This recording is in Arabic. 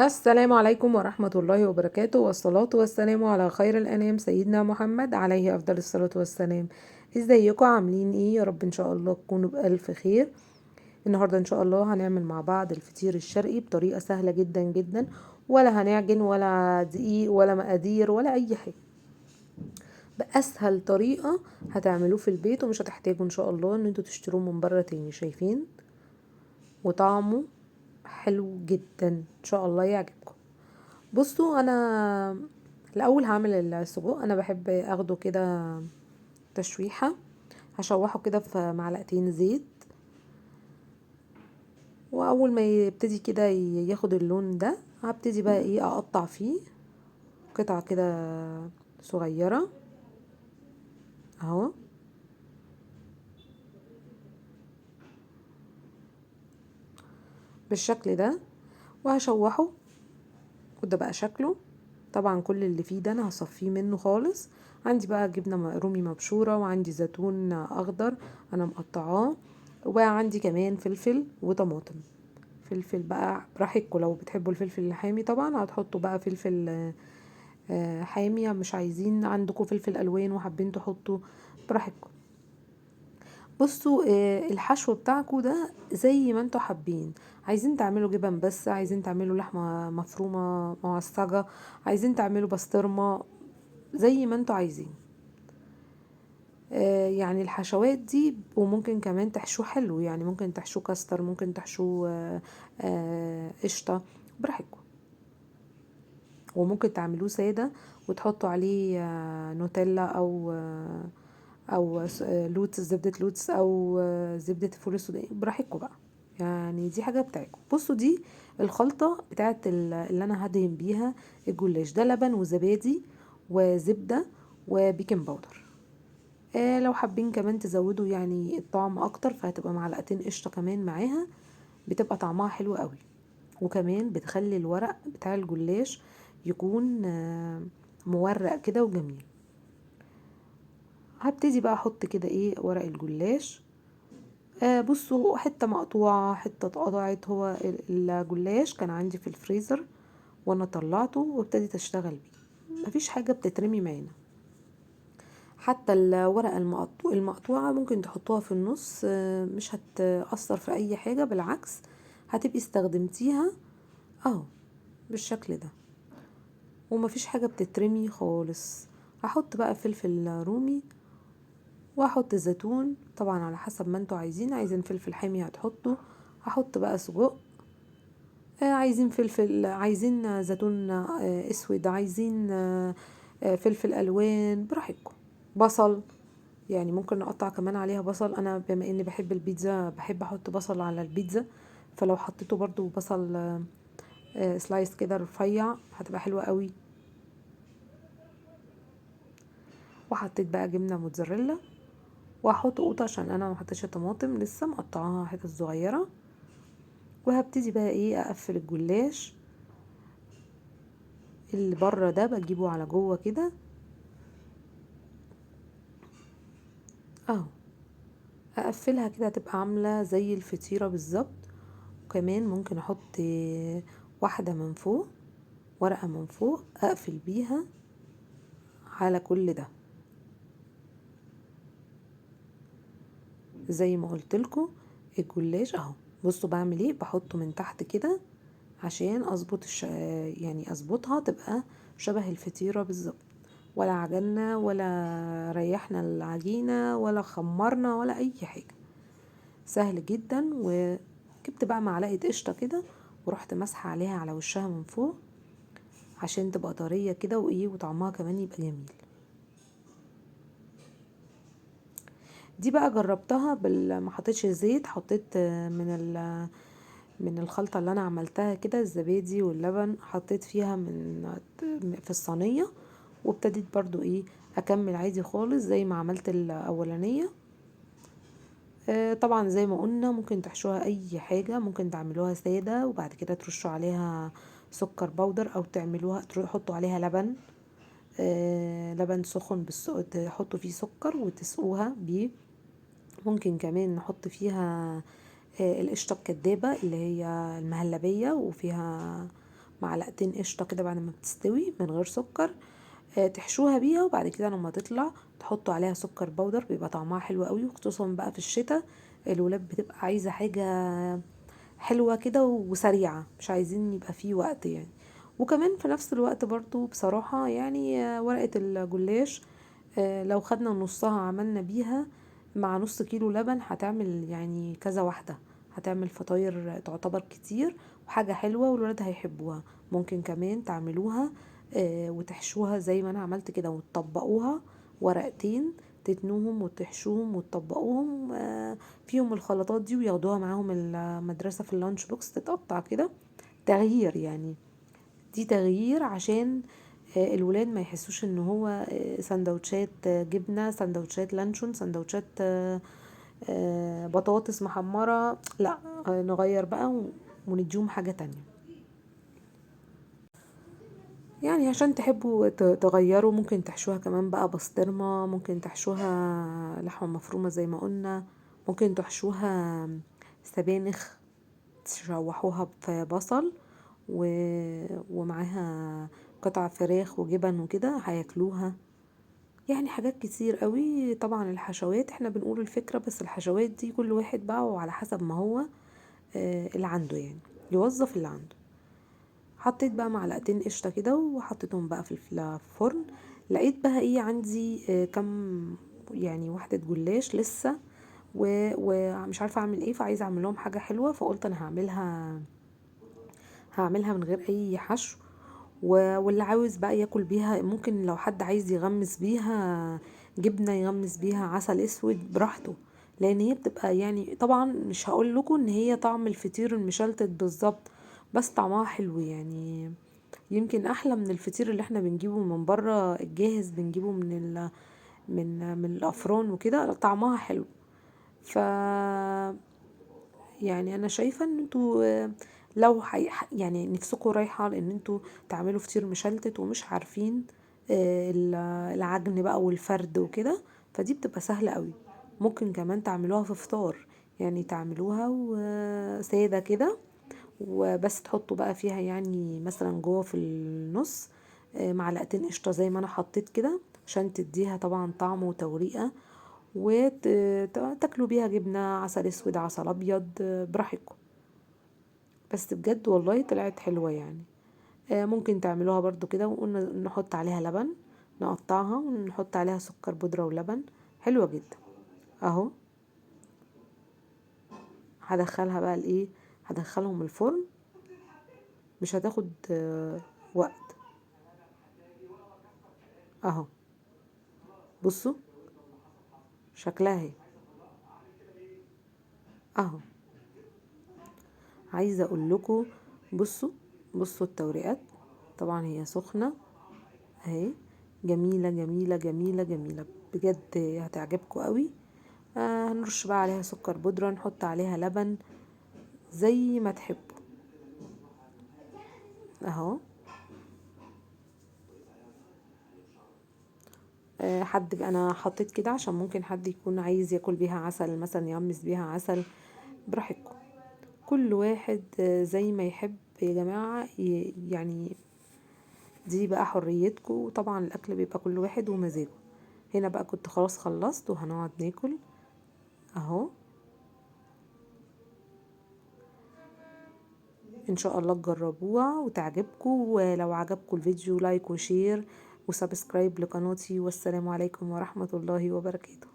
السلام عليكم ورحمة الله وبركاته، والصلاة والسلام على خير الأنام سيدنا محمد عليه أفضل الصلاة والسلام. ازيكم عاملين ايه؟ يا رب ان شاء الله تكونوا بألف خير. النهاردة ان شاء الله هنعمل مع بعض الفطير الشرقي بطريقة سهلة جدا جدا، ولا هنعجن ولا دقيق ولا مقادير ولا أي حاجة، بأسهل طريقة هتعملوه في البيت، ومش هتحتاجوا ان شاء الله ان انتوا تشتروه من بره تاني. شايفين؟ وطعمه حلو جدا، ان شاء الله يعجبكم. بصوا، انا الاول هعمل السجق. انا بحب اخده كده تشويحه، هشوحه كده في معلقتين زيت، واول ما يبتدي كده ياخد اللون ده هبتدي بقى ايه اقطع فيه قطع كده صغيره اهو بالشكل ده، وهشوحه. وده بقى شكله. طبعا كل اللي فيه ده انا هصفيه منه خالص. عندي بقى جبنه رومي مبشوره، وعندي زيتون اخضر انا مقطعاه، وبقى عندي كمان فلفل وطماطم. فلفل بقى براحتكم، لو بتحبوا الفلفل الحامي طبعا هتحطوا بقى فلفل حامي، مش عايزين عندكم فلفل الوان وحابين تحطوا براحتكم. بصوا، الحشو بتاعكم ده زي ما انتوا حابين. عايزين تعملوا جبن، بس عايزين تعملوا لحمة مفرومة معصجة، عايزين تعملوا بسطرمة، زي ما انتوا عايزين. يعني الحشوات دي، وممكن كمان تحشوه حلو، يعني ممكن تحشوه كاستر، ممكن تحشوه قشطة، براحتكم. وممكن تعملوه سادة وتحطوا عليه نوتيلا او لوتس، زبدة لوتس، او زبدة فول السوداني، براحتكم بقى. يعني دي حاجة بتاعتكم. بصوا، دي الخلطة بتاعت اللي انا هدهن بيها الجلاش ده: لبن وزبادي وزبدة وبيكنج باودر. لو حابين كمان تزودوا يعني الطعم اكتر، فهتبقى معلقتين قشطة كمان معاها، بتبقى طعمها حلو قوي. وكمان بتخلي الورق بتاع الجلاش يكون مورق كده وجميل. هبتدي بقى احط كده ايه ورق الجلاش. بصوا، حتة مقطوعة حتة اتقطعت. هو الجلاش كان عندي في الفريزر، وانا طلعته وابتديت اشتغل بيه. مفيش حاجة بتترمي معانا، حتى الورقة المقطوعة ممكن تحطوها في النص، مش هتأثر في اي حاجة، بالعكس هتبقي استخدمتيها اهو بالشكل ده، ومفيش حاجة بتترمي خالص. هحط بقى فلفل رومي، واحط زيتون طبعا على حسب ما انتوا عايزين فلفل حامي هتحطوا. هحط بقى سجق، عايزين فلفل، عايزين زيتون اسود، عايزين فلفل الوان، براحتكم. بصل، يعني ممكن نقطع كمان عليها بصل. انا بما اني بحب البيتزا بحب احط بصل على البيتزا، فلو حطيته برضو بصل سلايس كده رفيع هتبقى حلوة قوي. وحطيت بقى جبنة موتزاريلا، وهحط قوطة عشان انا ما حطيتش طماطم لسه، مقطعاها حتت صغيرة. وهبتدي بقى ايه اقفل الجلاش اللي بره ده، بجيبه على جوه كده اهو. اقفلها كده هتبقى عاملة زي الفطيرة بالظبط. وكمان ممكن احط واحدة من فوق، ورقة من فوق اقفل بيها على كل ده، زي ما قلت لكم. الجلاش اهو، بصوا بعمل ايه، بحطه من تحت كده عشان اظبط يعني اظبطها تبقى شبه الفطيرة بالظبط. ولا عجلنا ولا ريحنا العجينة ولا خمرنا ولا اي حاجة، سهل جدا. وجبت بقى معلقة قشطة كده، ورحت مسحة عليها على وشها من فوق عشان تبقى طرية كده وايه، وطعمها كمان يبقى جميل. دي بقى جربتها ما حطيتش زيت، حطيت من الخلطة اللي انا عملتها كده، الزبادي واللبن حطيت فيها في الصينية، وابتديت برضو ايه اكمل عادي خالص زي ما عملت الاولانية. طبعا زي ما قلنا ممكن تحشوها اي حاجة، ممكن تعملوها سادة وبعد كده ترشوا عليها سكر بودر، او تعملوها تحطوا عليها لبن، لبن سخن تحطوا فيه سكر وتسقوها بيه. ممكن كمان نحط فيها القشطة الكدابة اللي هي المهلبية، وفيها معلقتين قشطة كده بعد ما بتستوي من غير سكر. تحشوها بيها، وبعد كده لما تطلع تحطوا عليها سكر بودر، بيبقى طعمها حلو قوي، وخصوصا بقى في الشتاء الولاد بتبقى عايزة حاجة حلوة كده وسريعة، مش عايزين يبقى فيه وقت يعني. وكمان في نفس الوقت برضو بصراحة يعني ورقة الجلاش لو خدنا نصها عملنا بيها مع نص كيلو لبن هتعمل يعني كذا واحدة، هتعمل فطاير تعتبر كتير وحاجة حلوة والولاد هيحبوها. ممكن كمان تعملوها وتحشوها زي ما انا عملت كده وتطبقوها ورقتين، تتنوهم وتحشوهم وتطبقوهم فيهم الخلطات دي، وياخدوها معاهم المدرسة في اللانش بوكس تتقطع كده تغيير يعني. دي تغيير عشان الولاد ما يحسوش ان هو سندوتشات جبنة، سندوتشات لانشون، سندوتشات بطاطس محمرة، لا نغير بقى ونديهم حاجة تانية. يعني عشان تحبوا تغيروا ممكن تحشوها كمان بقى بسطرمة، ممكن تحشوها لحمة مفرومة زي ما قلنا، ممكن تحشوها سبانخ تشوحوها في بصل ومعاها قطع فراخ وجبن وكده هياكلوها. يعني حاجات كتير قوي. طبعا الحشوات احنا بنقول الفكرة، بس الحشوات دي كل واحد بقى وعلى حسب ما هو اللي عنده يعني، يوظف اللي عنده. حطيت بقى معلقتين قشطة كده وحطيتهم بقى في الفرن. لقيت بقى ايه عندي كم يعني واحدة جلاش لسه ومش عارفة اعمل ايه، فعايزة اعمل لهم حاجة حلوة، فقلت انا هعملها من غير اي حشو. واللي عاوز بقى ياكل بيها ممكن، لو حد عايز يغمس بيها جبنة يغمس بيها عسل اسود براحته، لان هي بتبقى يعني طبعا مش هقول لكم ان هي طعم الفطير المشلتت بالظبط، بس طعمها حلو يعني، يمكن احلى من الفطير اللي احنا بنجيبه من بره الجاهز، بنجيبه من الافران وكده، طعمها حلو. ف يعني انا شايفه ان انتوا لو يعني نفسكوا رايحه لان انتوا تعملوا فطير مشلتت ومش عارفين العجن بقى والفرد وكده، فدي بتبقى سهله قوي. ممكن كمان تعملوها في فطار، يعني تعملوها وساده كده وبس، تحطوا بقى فيها يعني مثلا جوه في النص معلقتين قشطه زي ما انا حطيت كده، عشان تديها طبعا طعم وتوريقه، وتاكلوا بيها جبنة عسل اسود عسل ابيض براحتكم. بس بجد والله طلعت حلوة يعني. ممكن تعملوها برضو كده ونحط عليها لبن، نقطعها ونحط عليها سكر بودرة ولبن، حلوة جدا اهو. هدخلها بقى الايه، هدخلهم الفرن، مش هتاخد وقت اهو. بصوا شكلها اهي اهو. عايزة اقول لكم بصوا، بصوا التوريقات، طبعا هي سخنة اهي، جميلة جميلة جميلة جميلة بجد، هتعجبكم قوي. هنرش بقى عليها سكر بودرة، نحط عليها لبن زي ما تحبوا اهو. حد بقى انا حطيت كده عشان ممكن حد يكون عايز ياكل بيها عسل مثلا، يغمس بيها عسل، براحتكم. كل واحد زي ما يحب يا جماعة يعني، دي بقى حريتكم، وطبعا الاكل بيبقى كل واحد ومزاجه. هنا بقى كنت خلاص خلصت وهنقعد ناكل اهو. ان شاء الله تجربوها وتعجبكم، ولو عجبكم الفيديو لايك وشير وسبسكرايب لقناتي، والسلام عليكم ورحمة الله وبركاته.